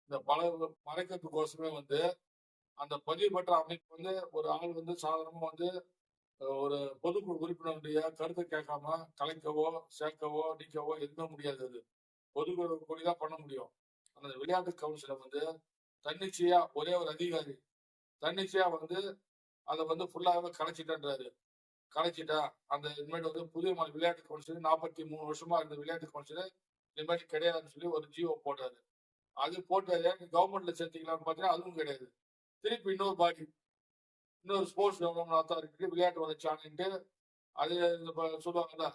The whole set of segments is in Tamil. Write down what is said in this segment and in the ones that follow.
இந்த பல மறைக்கிறதுக்கோசமே வந்து அந்த பதிவு பெற்ற அமைப்பு வந்து ஒரு ஆள் வந்து சாதாரணமா வந்து ஒரு பொதுக்குழு உறுப்பினருடைய கருத்தை கேட்காம கலைக்கவோ, சேர்க்கவோ, நீக்கவோ எதுவுமே முடியாது அது. பொதுக்குழு கூடி தான் பண்ண முடியும். அந்த விளையாட்டு கவுன்சில வந்து தன்னிச்சையா ஒரே ஒரு அதிகாரி தன்னிச்சையா வந்து அத வந்து ஃபுல்லாவே கலைச்சிட்டேன்றாரு. கலைச்சிட்டா அந்த இனிமேட்டு வந்து புதிய விளையாட்டு கவுன்சில் 43 வருஷமா இருந்த விளையாட்டு கவுன்சில் இனிமேட்டு கிடையாதுன்னு சொல்லி ஒரு ஜியோ போட்டாரு. அது போட்டு கவர்மெண்ட்ல சேர்த்தீங்களான்னு பார்த்தீங்கன்னா அதுவும் கிடையாது. திருப்பி இன்னொரு பாடி இன்னொரு ஸ்போர்ட்ஸ் டெவலப்மெண்ட் அத்தாரிட்டி விளையாட்டு வளர்ச்சி ஆணையன்ட்டு அது சொல்லுவாங்கல்ல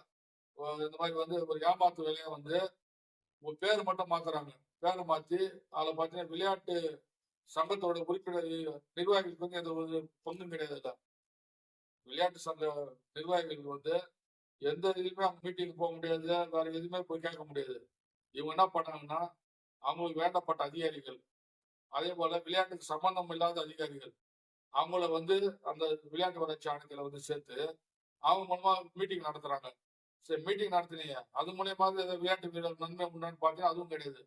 இந்த மாதிரி வந்து ஒரு ஏமாத்து வேலையா வந்து ஒரு பேர் மட்டும் மாத்துறாங்க. பேரை மாத்தி அதுல பார்த்தீங்கன்னா விளையாட்டு சங்கத்தோட உறுப்பினர் நிர்வாகிகளுக்கு வந்து எந்த ஒரு பங்கும் கிடையாது. விளையாட்டு சங்க நிர்வாகிகளுக்கு வந்து எந்த இதுலயுமே அவங்க மீட்டிங் போக முடியாது, வேற எதுவுமே போய் கேட்க முடியாது. இவங்க என்ன பண்ணாங்கன்னா அவங்களுக்கு வேண்டப்பட்ட அதிகாரிகள், அதே போல விளையாட்டுக்கு சம்பந்தம் இல்லாத அதிகாரிகள் அவங்கள வந்து அந்த விளையாட்டு வளர்ச்சி ஆணையத்துல வந்து சேர்த்து அவங்க மூலமா மீட்டிங் நடத்துறாங்க. சரி மீட்டிங் நடத்துனீங்க அது மூலியமா விளையாட்டு வீரர் நன்மை உண்டான்னு பார்த்தீங்கன்னா அதுவும் கிடையாது.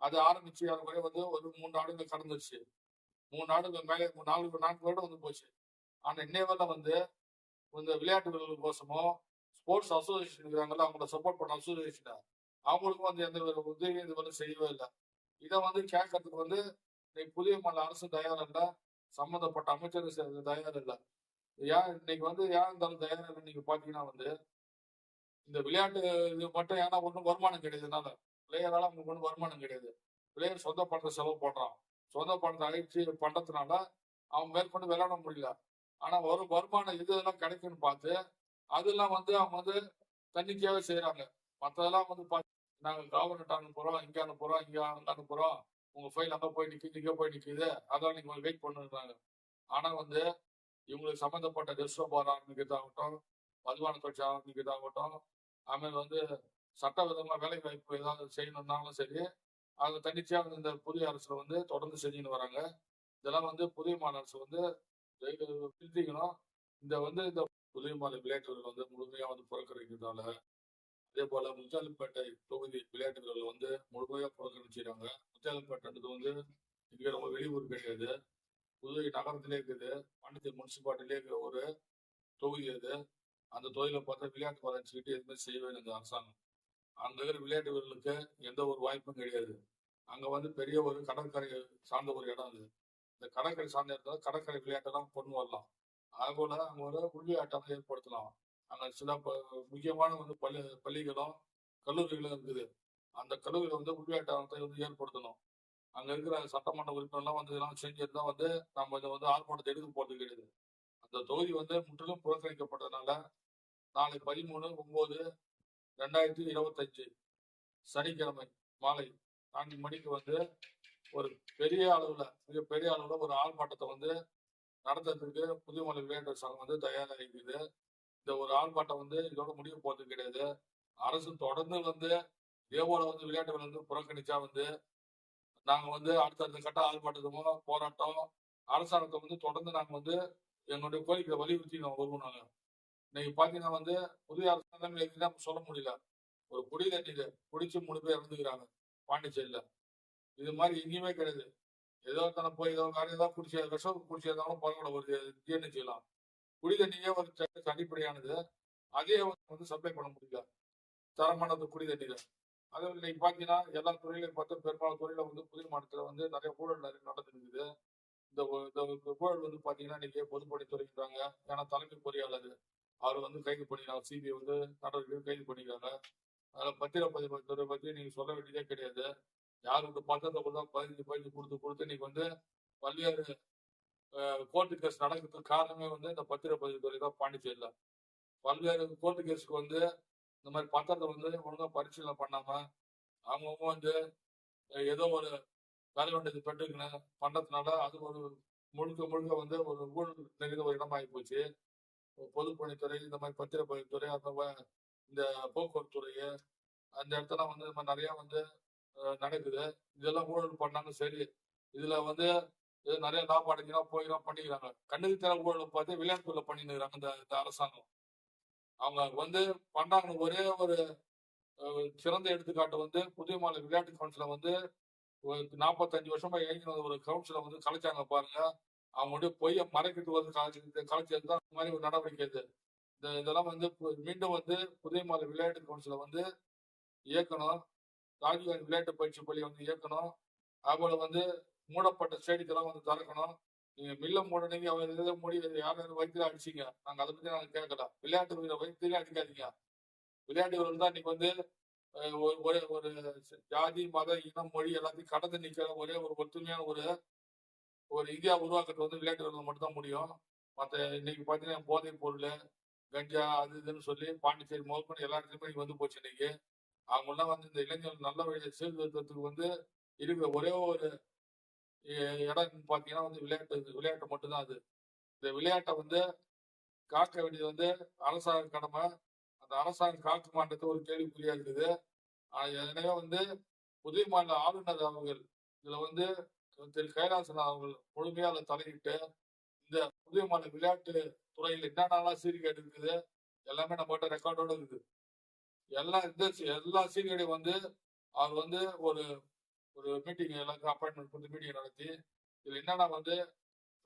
அது ஆரம்பிச்சு அது வந்து ஒரு 3 நாடுகள் கடந்துருச்சு. 3 நாடுகள் மேலே 4 வருடம் வந்து போச்சு. ஆனா இன்னைய வரல வந்து இந்த விளையாட்டு வீரர்களுக்கோசமோ ஸ்போர்ட்ஸ் அசோசியேஷன் இருக்கிறாங்கல்ல அவங்கள சப்போர்ட் பண்ண அசோசியேஷன் அவங்களுக்கும் வந்து எந்த ஒரு உதவியும் இது வந்து செய்யவே இல்லை. இதை வந்து கேட்கறதுக்கு வந்து இன்னைக்கு புதிய மாநில அரசு தயார் இல்லை, சம்பந்தப்பட்ட அமைச்சர் தயார் இல்லை. ஏன் இன்னைக்கு வந்து ஏன் இருந்தாலும் தயார் இல்லை நீங்க பாத்தீங்கன்னா வந்து இந்த விளையாட்டு இது மட்டும் ஏன்னா ஒன்றும் வருமானம் கிடையாதுனால பிளேயரால அவங்களுக்கு ஒன்றும் வருமானம் கிடையாது. பிளேயர் சொந்த பணத்தை செலவு பண்றான். சொந்த பணத்தை அழிச்சு பண்றதுனால அவன் மேற்கொண்டு விளையாட முடியல. ஆனா ஒரு வருமானம் இது இதெல்லாம் கிடைக்கும்னு பார்த்து அதெல்லாம் வந்து அவங்க வந்து தன்னிச்சையாவே செய்யறாங்க. மற்றதெல்லாம் வந்து நாங்க கவர்மெண்ட் அனுப்புறோம், இங்க அனுப்புறோம், இங்க அங்க அனுப்புறோம், உங்க ஃபைல் அங்க போய் நிக்குது, இங்க போய் நிக்குது, அதான் நீங்க வெயிட் பண்ணுறாங்க. ஆனா வந்து இவங்களுக்கு சம்பந்தப்பட்ட ரெஸ்டோ பார் ஆரம்பிக்கிறதாகட்டும், மதுபான தொழிற்சி ஆரம்பிக்கிறதாகட்டும், ஆಮೇಲೆ வந்து சட்டவிதமா வேலை வாய்ப்பு ஏதாவது செய்யணும்னாலும் சரி, அதை தன்னிச்சையா வந்து இந்த புதிய அரசுல வந்து தொடர்ந்து செஞ்சுன்னு வராங்க. இதெல்லாம் வந்து புதிய மாநில அரசு வந்து திருத்திக்கணும். இந்த வந்து இந்த புதிய மாநில விளையாட்டுகள் வந்து முழுமையா வந்து புறக்கணிக்கிறதால அதே போல முத்தியாலப்பேட்டை தொகுதி விளையாட்டு வீரர்கள் வந்து முழுமையா புறக்கணிச்சிருக்காங்க. முத்தியாலப்பேட்டைன்றது வந்து இங்க ரொம்ப வெளியூர் கிடையாது. புதுவை நகரத்திலே இருக்குது. பாண்டிச்சேரி முனிசிபாலிட்டிலே இருக்கிற ஒரு தொகுதி அது. அந்த தொகுதியில பார்த்தா விளையாட்டு வளர்ச்சிக்கிட்டு எதுவுமே செய்யவே இல்லை இந்த அரசாங்கம். அங்க இருக்கிற விளையாட்டு வீரர்களுக்கு எந்த ஒரு வாய்ப்பும் கிடையாது. அங்க வந்து பெரிய ஒரு கடற்கரை சார்ந்த ஒரு இடம் அது. இந்த கடற்கரை சார்ந்த இடத்துல கடற்கரை விளையாட்டெல்லாம் கொண்டு வரலாம். அதுபோல அங்க ஒரு உள்விளையாட்டெல்லாம் ஏற்படுத்தலாம். அங்க சில முக்கியமான வந்து பள்ளிகளும் கல்லூரிகளும் இருக்குது. அந்த கல்லூரியில வந்து உள்விளையாட்டத்தை வந்து ஏற்படுத்தணும். அங்க இருக்கிற சட்டமன்ற உறுப்பினர்லாம் வந்து இதெல்லாம் செஞ்சிருந்தா வந்து நம்ம இதை வந்து ஆர்ப்பாட்டத்தை எடுக்க போறது கிடையாது. அந்த தொகுதி வந்து முற்றிலும் புறக்கணிக்கப்பட்டதுனால நாளை 13/9/2025 சனிக்கிழமை மாலை 4 மணிக்கு வந்து ஒரு மிகப்பெரிய அளவுல ஒரு ஆர்ப்பாட்டத்தை வந்து நடத்துறதுக்கு புதுமலை விளையாட்டு சங்கம் வந்து தயாராக இருக்குது. இந்த ஒரு ஆர்ப்பாட்டம் வந்து இதோட முடிவு போறது கிடையாது. அரசு தொடர்ந்து வந்து இதே போல வந்து விளையாட்டுகள் வந்து புறக்கணிச்சா வந்து நாங்க வந்து அடுத்தடுத்த கட்ட ஆர்ப்பாட்டத்துமோ போராட்டம் அரசாங்கத்தை வந்து தொடர்ந்து நாங்க வந்து எங்களுடைய கோரிக்கையை வலியுறுத்தி நாங்க வருவோம். நாங்க இன்னைக்கு பாத்தீங்கன்னா வந்து புதிய அரசாங்கம் சொல்ல முடியல. ஒரு குடி தண்ணீர் குடிச்சு 3 பேர் இறந்துக்கிறாங்க பாண்டிச்சேரியில. இது மாதிரி எங்கேயுமே கிடையாது. ஏதோ தானே போய் ஏதோ வேற ஏதாவது குடிச்ச விஷம் குடிச்சிருந்தாலும் பரவாயில்ல ஒரு ஜீரணம் செய்யலாம். குடி தண்ணீரே ஒரு அடிப்படையானது. அதே வந்து சப்ளை பண்ண முடியல. தரமான அந்த குடி தண்ணீரை. அதே இன்னைக்கு பாத்தீங்கன்னா எல்லா துறையிலையும் பார்த்தா பெரும்பாலான துறையில வந்து புதிய மாநிலத்துல வந்து நிறைய ஊழல் நிறைய நடந்துருக்குது. இந்த ஊழல் வந்து பாத்தீங்கன்னா இன்னைக்கு பொதுப்பணித்துறைன்றாங்க. ஏன்னா தலைமை பொறியாளர் அவர் வந்து கைது பண்ணிக்கிறாங்க. சிபிஐ வந்து நடவடிக்கை கைது பண்ணிக்கிறாங்க. அதனால பத்திரப்பதிவு துறை பத்தி நீங்க சொல்ல வேண்டியதே கிடையாது. யார் வந்து பத்திரத்தை கொடுத்தா பதிஞ்சு கொடுத்து இன்னைக்கு வந்து பல்வேறு கோர்ட்டு கேஸ் நடக்கிறதுக்கு காரணமே வந்து இந்த பத்திரப்பதிவு துறை தான் பாண்டிச்சேரியில. பல்வேறு கோர்ட்டு கேஸுக்கு வந்து இந்த மாதிரி பத்திரத்தை வந்து ஒழுங்கா பரிசீலனை பண்ணாம அவங்கவுங்க வந்து ஏதோ ஒரு வேலை வேண்டியது பெற்றுக்கணும் பண்றதுனால அது ஒரு முழுக்க முழுக்க வந்து ஒரு ஊழல் நிறைந்த ஒரு இடமாகி போச்சு. பொதுப்பணித்துறை இந்த மாதிரி பத்திரப்பதிவுத்துறை அந்த இந்த போக்குவரத்து துறை அந்த இடத்துல வந்து இந்த மாதிரி நிறைய வந்து நடக்குது. இதெல்லாம் ஊழல் பண்ணாங்க சரி. இதுல வந்து நிறைய லாபம் அடைஞ்சினா போயிடும் பண்ணிக்கிறாங்க. கண்ணுக்கு தர ஊழல் பார்த்து விளையாட்டுல பண்ணிக்கிறாங்க இந்த அரசாங்கம். அவங்க வந்து பண்றாங்க ஒரே ஒரு சிறந்த எடுத்துக்காட்டு வந்து புதிய மாநில விளையாட்டு கவுன்சில வந்து ஒரு 45 வருஷமா இயங்கின ஒரு கவுன்சில வந்து கலைச்சாங்க பாருங்க. அவங்களுடைய பொய்ய மறைக்கிறதுக்கு வந்து கலைச்சது தான் இந்த மாதிரி ஒரு நடவடிக்கை இது. இதெல்லாம் வந்து மீண்டும் வந்து புதிய மாநில விளையாட்டு கவுன்சில வந்து இயக்கணும். ராஜீவ்காந்தி விளையாட்டு பயிற்சி பள்ளியை வந்து இயக்கணும். அதுபோல வந்து மூடப்பட்ட ஸ்டேடியத்தெல்லாம் வந்து திறக்கணும். நீங்க மில்ல மூடுனீங்க, அவர் இதை மூடி யாரும் வயித்துல அடிச்சீங்க. நாங்க அதை பத்தி நாங்க கேட்கல. விளையாட்டு வீரர் வயிற்றுலயே அடிக்காதீங்க. விளையாட்டு வீரர் தான் இன்னைக்கு வந்து ஒரே ஒரு ஜாதி, மத, இனம், மொழி எல்லாத்தையும் கடந்து நிக்கிற ஒரே ஒரு ஒற்றுமையான ஒரு ஒரு இந்தியா உருவாக்குறது வந்து விளையாட்டு வீரர்கள் மட்டும் தான் முடியும். மத்த இன்னைக்கு பாத்தீங்கன்னா போதைப் பொருள், கஞ்சா அது இதுன்னு சொல்லி பாண்டிச்சேரி முதற்கொண்டு எல்லா இடத்துலயுமே இன்னைக்கு வந்து போச்சு இன்னைக்கு. அவங்கெல்லாம் வந்து இந்த இளைஞர்கள் நல்ல வழியை சீர்திருத்தத்துக்கு வந்து இருக்கிற ஒரே ஒரு இடம் பாத்தீங்கன்னா வந்து விளையாட்டு மட்டும்தான் அது. இந்த விளையாட்டை வந்து காக்க வேண்டியது வந்து அரசாங்க கடமை. அந்த அரசாங்கம் காக்க மாட்டது ஒரு கேள்விக்குறியா இருக்குது. எனவே வந்து புதிய மாநில ஆளுநர் அவர்கள் இதுல வந்து திரு கைலாசன் அவர்கள் முழுமையா அதில் தலையிட்டு இந்த புதிய மாநில விளையாட்டு துறையில் என்னென்னலாம் சீர்கேடு இருக்குது எல்லாமே நம்மகிட்ட ரெக்கார்டோட இருக்குது. எல்லா சீர்கேடையும் வந்து அவர் வந்து ஒரு ஒரு மீட்டிங் எல்லாருக்கும் அப்பாயின்மெண்ட் கொடுத்து மீட்டிங் நடத்தி இதுல என்னென்ன வந்து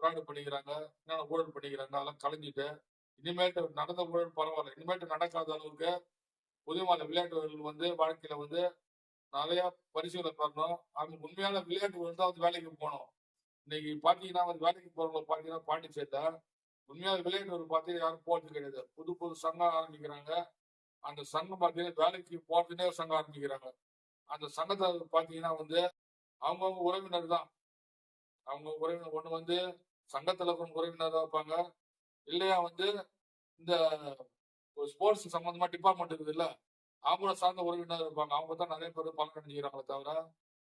ஃப்ராடு பண்ணிக்கிறாங்க, என்னென்ன ஊழல் பண்ணிக்கிறாங்க அதெல்லாம் கலைஞ்சிட்டு இனிமேட்டு நடந்த ஊழல் பரவாயில்ல, இனிமேட்டு நடக்காத அளவுக்கு புதிய மாநில விளையாட்டு வீரர்கள் வந்து வாழ்க்கையில வந்து நிறைய பரிசுகளை பெறணும். அவங்க உண்மையான விளையாட்டு வீரர் தான் வந்து வேலைக்கு போகணும். இன்னைக்கு பாத்தீங்கன்னா வந்து வேலைக்கு போறவங்களை பாத்தீங்கன்னா பாண்டிச்சேரியில உண்மையான விளையாட்டு வீரர் பார்த்தீங்கன்னா யாரும் போறது கிடையாது. புது புது சங்கம் ஆரம்பிக்கிறாங்க. அந்த சங்கம் பார்த்தீங்கன்னா வேலைக்கு போறதுனே ஒரு சங்கம் ஆரம்பிக்கிறாங்க. அந்த சங்கத்தை பாத்தீங்கன்னா வந்து அவங்கவுங்க உறவினர் தான். அவங்க உறவினர் ஒண்ணு வந்து சங்கத்துல உறவினராக இருப்பாங்க. இல்லையா வந்து இந்த ஸ்போர்ட்ஸ் சம்பந்தமா டிபார்ட்மெண்ட் இருக்குது இல்ல, அவங்கள சார்ந்த உறவினர் இருப்பாங்க. அவங்க தான் நிறைய பேர் பலன் அடைஞ்சுக்கிறாங்களே தவிர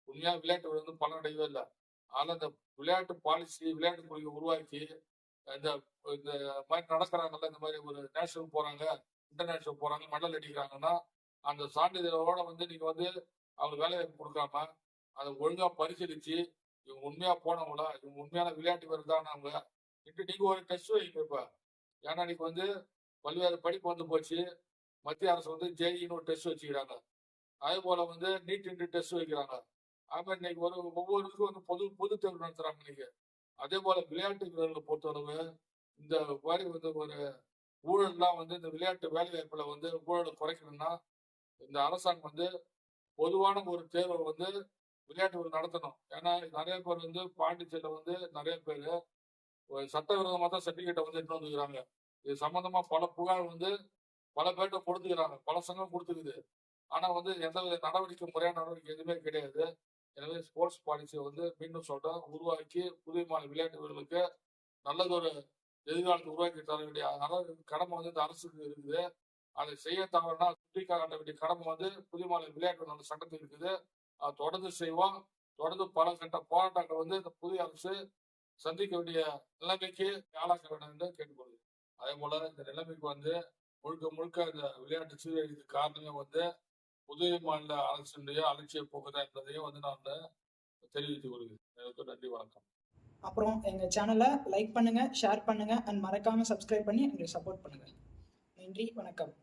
உண்மையா விளையாட்டு வந்து பலன் அடையவே இல்லை. அதனால இந்த விளையாட்டு பாலிசி, விளையாட்டு கொள்கை உருவாக்கி இந்த இந்த மாதிரி நடக்கிறாங்கல்ல, இந்த மாதிரி ஒரு நேஷனல் போறாங்க, இன்டர்நேஷனல் போறாங்க, மெடல் அடிக்கிறாங்கன்னா அந்த சான்றிதழோட வந்து நீங்க வந்து அவங்க வேலை வாய்ப்பு கொடுக்காம அதை ஒழுங்கா பரிசீலிச்சு இவங்க உண்மையா போனவங்களா, இவங்க உண்மையான விளையாட்டு வீரர் தான் அவங்க நீங்க ஒரு டெஸ்ட் வைங்க இப்ப. ஏன்னா இன்னைக்கு வந்து பல்வேறு படிப்பு வந்து போச்சு. மத்திய அரசு வந்து ஜேஇன்னு ஒரு டெஸ்ட் வச்சுக்கிறாங்க. அதே போல வந்து நீட் டெஸ்ட் வைக்கிறாங்க. அது மாதிரி இன்னைக்கு ஒவ்வொரு இதுக்கும் வந்து பொது தேர்வு நடத்துறாங்க இன்னைக்கு. அதே போல விளையாட்டு வீரர்களை பொறுத்தளவு இந்த மாதிரி வந்து ஒரு ஊழல்லாம் வந்து இந்த விளையாட்டு வேலை வாய்ப்புல வந்து ஊழலை குறைக்கணும்னா இந்த அரசாங்கம் வந்து பொதுவான ஒரு தேர்வை வந்து விளையாட்டு நடத்தணும். ஏன்னா நிறைய பேர் வந்து பாண்டிச்சேரியில வந்து நிறைய பேர் சட்டவிரோதமா தான் சர்டிபிகேட்டை வந்து எடுத்து வந்துக்கிறாங்க. இது சம்பந்தமா பல புகார் வந்து பல பேர்கிட்ட கொடுத்துக்கிறாங்க, பல சங்கம் கொடுத்துக்குது. ஆனா வந்து எந்தவித நடவடிக்கை, முறையான நடவடிக்கை எதுவுமே கிடையாது. எனவே ஸ்போர்ட்ஸ் பாலிசியை வந்து மீண்டும் சொல்றேன், உருவாக்கி புதிய மாநில விளையாட்டு வீரர்களுக்கு நல்லதொரு எதிர்காலத்தை உருவாக்கி தர வேண்டிய கடமை வந்து இந்த அரசுக்கு இருக்குது. அதை செய்ய தவறுனா சுட்டி காட்ட வேண்டிய கடமை வந்து புதிய மாநில விளையாட்டு சட்டத்தில் இருக்குது. அதை தொடர்ந்து செய்வோம். தொடர்ந்து பல கட்ட போராட்டங்கள் வந்து இந்த புதிய அரசு சந்திக்க வேண்டிய நிலைமைக்கு ஆளாக்க வேண்டும் என்று கேட்டுக்கொள்கிறேன். அதே போல இந்த நிலைமைக்கு வந்து முழுக்க இந்த விளையாட்டு சீரழிவுக்கு காரணமே வந்து புதிய மாநில அரசினுடைய அலட்சிய போக்குதான் என்பதையும் வந்து நான் தெரிவித்துக் கொள்கிறேன். நன்றி, வணக்கம். அப்புறம் எங்க சேனலை லைக் பண்ணுங்க, ஷேர் பண்ணுங்க அண்ட் மறக்காம சப்ஸ்கிரைப் பண்ணி எங்களுக்கு சப்போர்ட் பண்ணுங்க. நன்றி, வணக்கம்.